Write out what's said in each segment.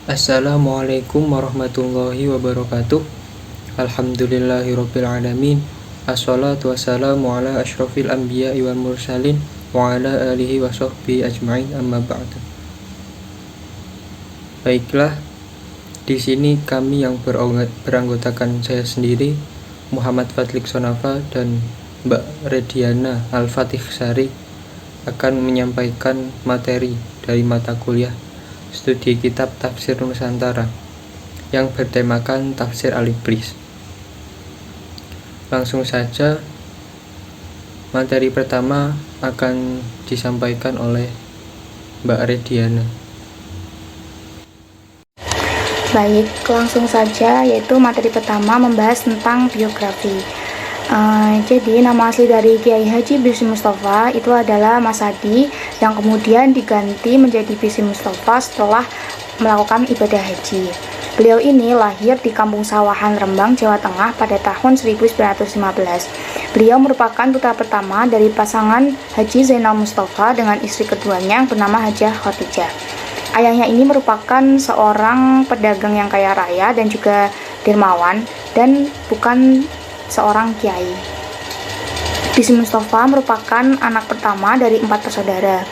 Assalamualaikum warahmatullahi wabarakatuh. Alhamdulillahirabbil alamin. Assalatu wassalamu ala asyrafil anbiya'i wal mursalin wa ala alihi wa sahbihi ajma'in, amma ba'du. Baiklah, di sini kami yang beranggotakan saya sendiri, Muhammad Fadlik Sonafa, dan Mbak Rediana Al-Fatih Sari akan menyampaikan materi dari mata kuliah studi kitab Tafsir Nusantara yang bertemakan Tafsir Al-Iblis. Langsung saja, materi pertama akan disampaikan oleh Mbak Rediana. Baik, langsung saja, yaitu materi pertama membahas tentang biografi. Jadi nama asli dari Kiai Haji Bisri Mustafa itu adalah Mas Hadi, yang kemudian diganti menjadi Bisri Mustafa setelah melakukan ibadah haji. Beliau ini lahir di Kampung Sawahan, Rembang, Jawa Tengah pada tahun 1915. Beliau merupakan putra pertama dari pasangan Haji Zainal Mustafa dengan istri keduanya yang bernama Hajah Khotijah. Ayahnya ini merupakan seorang pedagang yang kaya raya dan juga dermawan, dan bukan seorang kiai. Bisri Mustafa merupakan anak pertama dari 4 bersaudara,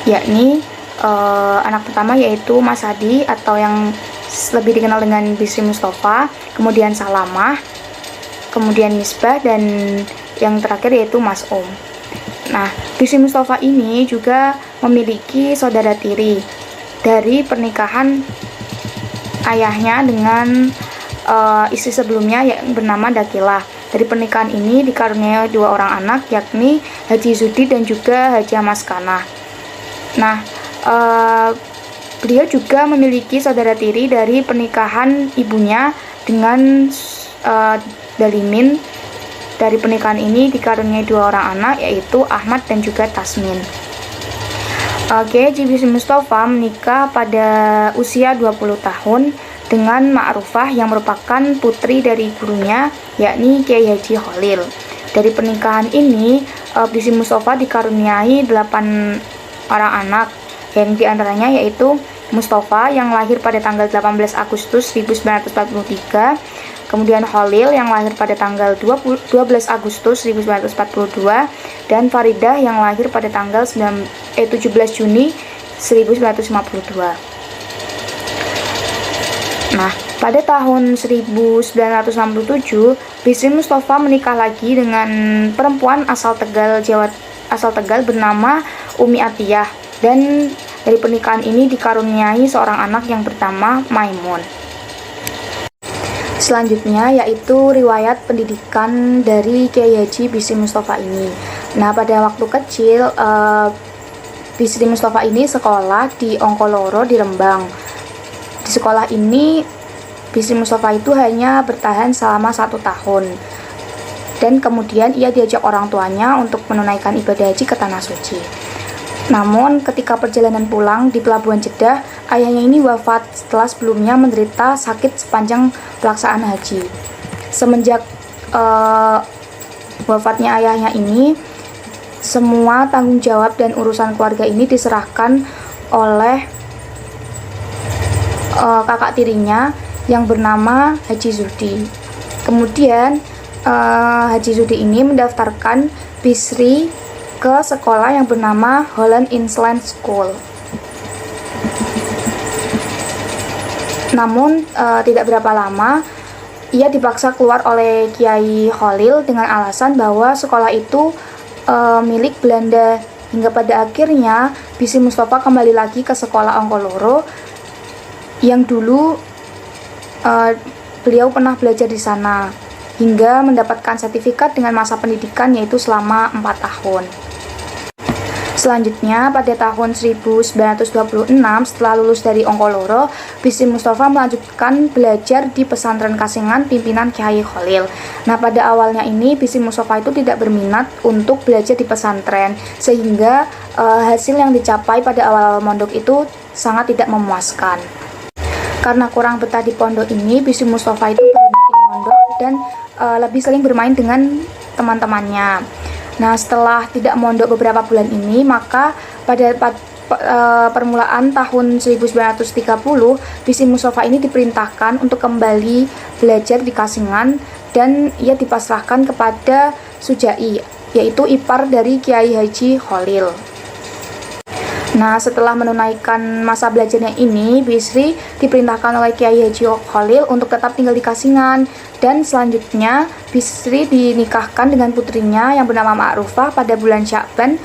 yakni anak pertama yaitu Mas Hadi atau yang lebih dikenal dengan Bisri Mustafa, kemudian Salamah, kemudian Misbah, dan yang terakhir yaitu Mas Om. Nah, Bisri Mustafa ini juga memiliki saudara tiri dari pernikahan ayahnya dengan istri sebelumnya yang bernama Dakilah. Dari pernikahan ini dikaruniai 2 orang anak, yakni Haji Zudi dan juga Haji Maskanah. Nah, beliau juga memiliki saudara tiri dari pernikahan ibunya dengan Dalimin. Dari pernikahan ini dikaruniai 2 orang anak, yaitu Ahmad dan juga Tasmin. Haji Bisri Mustafa menikah pada usia 20 tahun dengan Ma'rufah yang merupakan putri dari gurunya, yakni Kiai Haji Khalil. Dari pernikahan ini, Bisri Mustafa dikaruniai 8 orang anak, yang diantaranya yaitu Mustafa yang lahir pada tanggal 18 Agustus 1943, kemudian Khalil yang lahir pada tanggal 12 Agustus 1942, dan Faridah yang lahir pada tanggal 17 Juni 1952. Nah, pada tahun 1967, Bisri Mustafa menikah lagi dengan perempuan asal Tegal bernama Umi Atiyah, dan dari pernikahan ini dikaruniai seorang anak yang bernama Maimun. Selanjutnya yaitu riwayat pendidikan dari Kiai Haji Bisri Mustafa ini. Nah, pada waktu kecil Bisri Mustafa ini sekolah di Ongkoloro di Rembang. Di sekolah ini Bisri Mustafa itu hanya bertahan selama 1 tahun, dan kemudian ia diajak orang tuanya untuk menunaikan ibadah haji ke Tanah Suci. Namun ketika perjalanan pulang di Pelabuhan Jeddah, ayahnya ini wafat setelah sebelumnya menderita sakit sepanjang pelaksanaan haji. Semenjak wafatnya ayahnya ini, semua tanggung jawab dan urusan keluarga ini diserahkan oleh kakak tirinya yang bernama Haji Zudi. Kemudian Haji Zudi ini mendaftarkan Bisri ke sekolah yang bernama Holland Inland School. Namun tidak berapa lama ia dipaksa keluar oleh Kiai Khalil dengan alasan bahwa sekolah itu milik Belanda, hingga pada akhirnya Bisri Mustafa kembali lagi ke sekolah Ongkoloro yang dulu beliau pernah belajar di sana, hingga mendapatkan sertifikat dengan masa pendidikan yaitu selama 4 tahun. Selanjutnya pada tahun 1926 setelah lulus dari Ongkoloro, Bisri Mustafa melanjutkan belajar di pesantren Kasingan pimpinan Kiai Khalil. Nah, pada awalnya ini Bisri Mustafa itu tidak berminat untuk belajar di pesantren, sehingga hasil yang dicapai pada awal mondok itu sangat tidak memuaskan. Karena kurang betah di pondok ini, Bisri Mustafa itu berhenti mondok dan lebih sering bermain dengan teman-temannya. Nah, setelah tidak mondok beberapa bulan ini, maka pada permulaan tahun 1930, Bisi Mustafa ini diperintahkan untuk kembali belajar di Kasingan dan ia dipasrahkan kepada Sujai, yaitu ipar dari Kiai Haji Kholil. Nah, setelah menunaikan masa belajarnya ini, Bisri diperintahkan oleh Kiai Haji Kholil untuk tetap tinggal di Kasingan, dan selanjutnya Bisri dinikahkan dengan putrinya yang bernama Ma'rufah pada bulan Sya'ban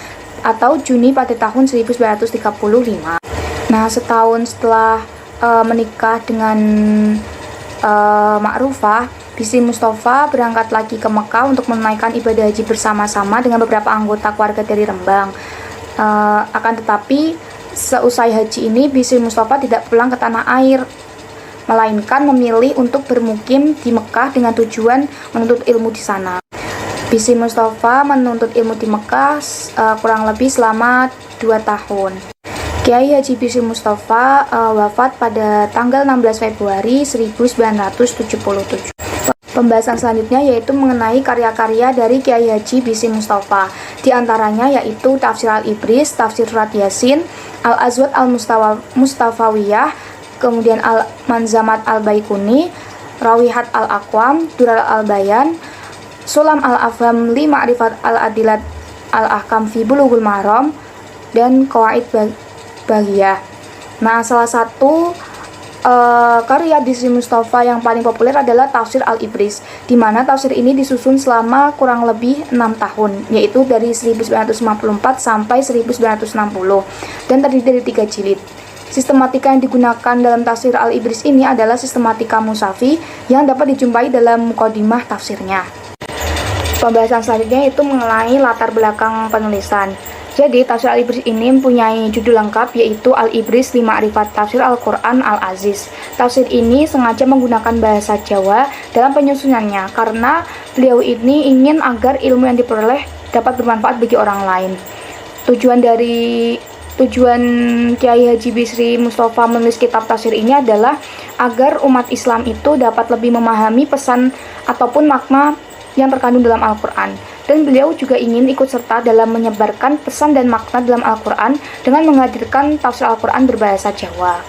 atau Juni pada tahun 1935. Nah, setahun setelah menikah dengan Ma'rufah, Bisi Mustafa berangkat lagi ke Mekah untuk menunaikan ibadah haji bersama-sama dengan beberapa anggota keluarga dari Rembang. Akan tetapi seusai haji ini Bisi Mustafa tidak pulang ke tanah air, melainkan memilih untuk bermukim di Mekah dengan tujuan menuntut ilmu di sana. Bisi Mustafa menuntut ilmu di Mekah kurang lebih selama 2 tahun. Kiai Haji Bisi Mustafa wafat pada tanggal 16 Februari 1977. Pembahasan selanjutnya yaitu mengenai karya-karya dari Kiai Haji Bisi Mustafa. Di antaranya yaitu Tafsir Al-Ibris, Tafsir Surat Yasin, Al-Azwad Al-Mustafawiyah, kemudian Al-Manzamat Al-Baikuni, Rawihat Al-Aqwam, Dural Al-Bayan, Sulam Al-Afham li Ma'rifat Al-Adilat Al-Ahkam fi Bulughul Maram, dan Qawaid Baghiyah. Nah, salah satu karya Bisi Mustafa yang paling populer adalah Tafsir Al-Ibris, di mana tafsir ini disusun selama kurang lebih 6 tahun, yaitu dari 1954 sampai 1960, dan terdiri dari 3 jilid. Sistematika yang digunakan dalam Tafsir Al-Ibris ini adalah sistematika musafi yang dapat dijumpai dalam muqaddimah tafsirnya. Pembahasan selanjutnya itu mengenai latar belakang penulisan. Jadi, Tafsir Al-Ibris ini mempunyai judul lengkap yaitu Al-Ibris li Ma'rifat Tafsir Al-Quran Al-Aziz. Tafsir ini sengaja menggunakan bahasa Jawa dalam penyusunannya karena beliau ini ingin agar ilmu yang diperoleh dapat bermanfaat bagi orang lain. Tujuan Kiai Haji Bisi Mustafa menulis kitab tafsir ini adalah agar umat Islam itu dapat lebih memahami pesan ataupun makna yang terkandung dalam Al-Quran. Dan beliau juga ingin ikut serta dalam menyebarkan pesan dan makna dalam Al-Quran dengan menghadirkan tafsir Al-Quran berbahasa Jawa.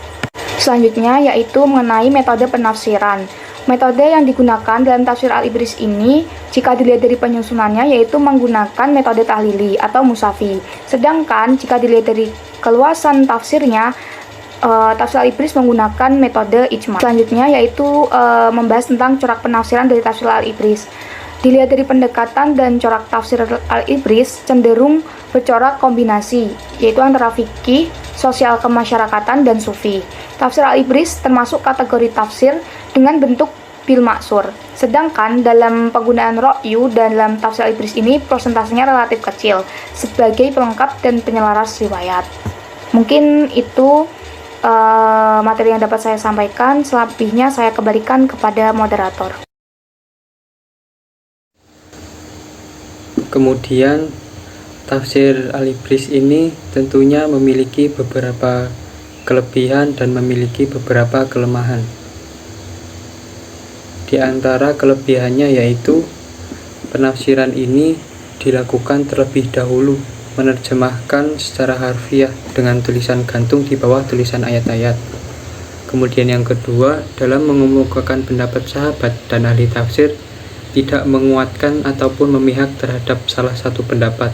Selanjutnya yaitu mengenai metode penafsiran. Metode yang digunakan dalam Tafsir Al-Ibris ini, jika dilihat dari penyusunannya, yaitu menggunakan metode tahlili atau musafi. Sedangkan jika dilihat dari keluasan tafsirnya, Tafsir Al-Ibris menggunakan metode ijma. Selanjutnya yaitu membahas tentang corak penafsiran dari Tafsir Al-Ibris. Dilihat dari pendekatan dan corak Tafsir Al-Ibris cenderung bercorak kombinasi, yaitu antara fikih, sosial kemasyarakatan, dan sufi. Tafsir Al-Ibris termasuk kategori tafsir dengan bentuk bil maksur. Sedangkan dalam penggunaan ro'yu dalam Tafsir Al-Ibris ini persentasenya relatif kecil sebagai pelengkap dan penyelaras riwayat. Mungkin itu materi yang dapat saya sampaikan. Selebihnya saya kembalikan kepada moderator. Kemudian Tafsir Al-Ibris ini tentunya memiliki beberapa kelebihan dan memiliki beberapa kelemahan. Di antara kelebihannya yaitu penafsiran ini dilakukan terlebih dahulu, menerjemahkan secara harfiah dengan tulisan gantung di bawah tulisan ayat-ayat. Kemudian yang kedua, dalam mengemukakan pendapat sahabat dan ahli tafsir, tidak menguatkan ataupun memihak terhadap salah satu pendapat,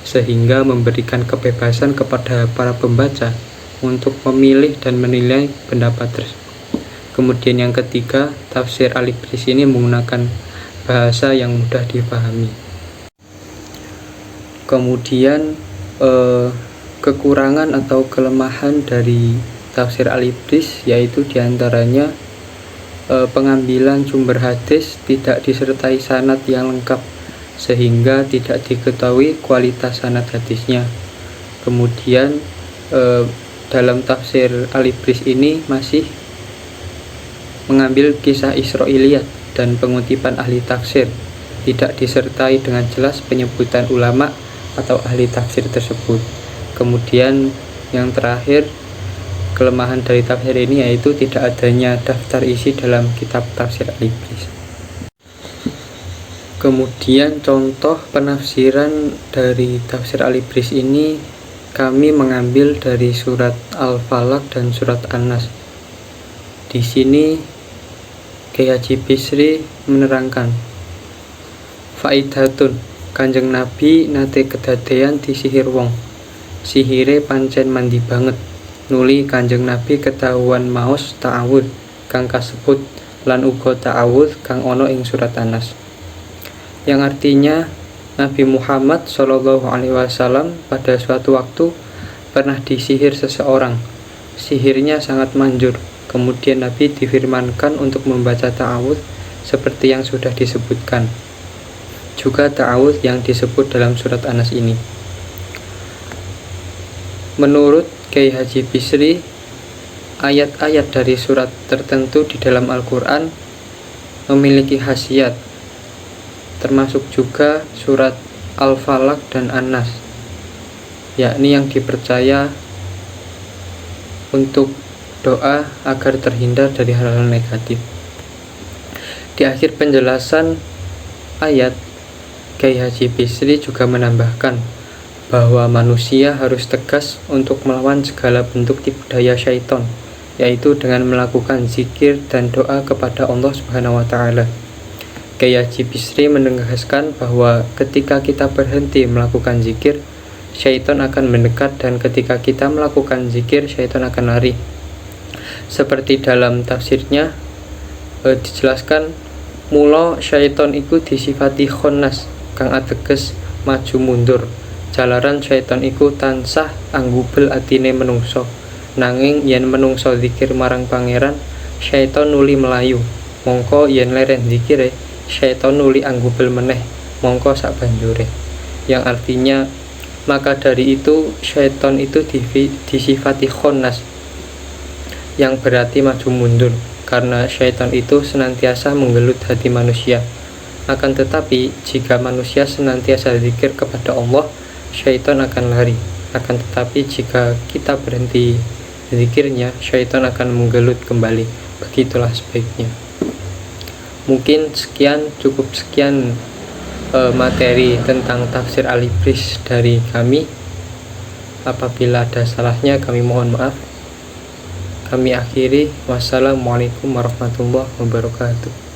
sehingga memberikan kebebasan kepada para pembaca untuk memilih dan menilai pendapat tersebut. Kemudian yang ketiga, Tafsir Al-Ibris ini menggunakan bahasa yang mudah dipahami. Kemudian kekurangan atau kelemahan dari Tafsir Al-Ibris yaitu diantaranya pengambilan sumber hadis tidak disertai sanad yang lengkap, sehingga tidak diketahui kualitas sanad hadisnya. Kemudian dalam Tafsir Al-Ibris ini masih mengambil kisah Israiliyat dan pengutipan ahli tafsir, tidak disertai dengan jelas penyebutan ulama atau ahli tafsir tersebut. Kemudian yang terakhir, kelemahan dari tafsir ini yaitu tidak adanya daftar isi dalam kitab Tafsir Al-Ibris. Kemudian contoh penafsiran dari Tafsir Al-Ibris ini kami mengambil dari surat Al-Falaq dan surat An-Nas. Di sini Kyai Haji Bisri menerangkan, faidatun, Kanjeng Nabi nate kedadean disihir wong. Sihire pancen mandi banget. Nuli Kanjeng Nabi ketahuan maos ta'awudz kang kasebut lan uga ta'awudz kang ana ing surat An-Nas. Yang artinya Nabi Muhammad SAW pada suatu waktu pernah disihir seseorang. Sihirnya sangat manjur. Kemudian Nabi difirmankan untuk membaca ta'awudz seperti yang sudah disebutkan. Juga ta'awudz yang disebut dalam surat An-Nas ini. Menurut Kyai Haji Bisri, ayat-ayat dari surat tertentu di dalam Al-Quran memiliki khasiat, termasuk juga surat Al-Falaq dan An-Nas, yakni yang dipercaya untuk doa agar terhindar dari hal-hal negatif. Di akhir penjelasan ayat, Kyai Haji Bisri juga menambahkan bahwa manusia harus tegas untuk melawan segala bentuk tipu daya syaitan, yaitu dengan melakukan zikir dan doa kepada Allah Subhanahu wa Ta'ala. Kyai Haji Bisri menegaskan bahwa ketika kita berhenti melakukan zikir, syaitan akan mendekat, dan ketika kita melakukan zikir, syaitan akan lari. Seperti dalam tafsirnya dijelaskan, mula syaitan iku disifati khonnas kang ateges maju mundur. Jalaran syaitan iku tansah anggubel atine menungso. Nanging yen menungso zikir marang pangeran, syaitan nuli melayu. Mongko yen leren zikire, syaitan nuli anggubel meneh, mongko sak banjure. Yang artinya, maka dari itu syaitan itu disifati khonnas, yang berarti maju mundur, karena syaitan itu senantiasa menggelut hati manusia. Akan tetapi, jika manusia senantiasa zikir kepada Allah, syaitan akan lari. Akan tetapi, jika kita berhenti zikirnya, syaitan akan menggelut kembali. Begitulah sebaiknya. Mungkin cukup sekian materi tentang tafsir Al-Ibris dari kami. Apabila ada salahnya, kami mohon maaf. Kami akhiri. Wassalamualaikum warahmatullahi wabarakatuh.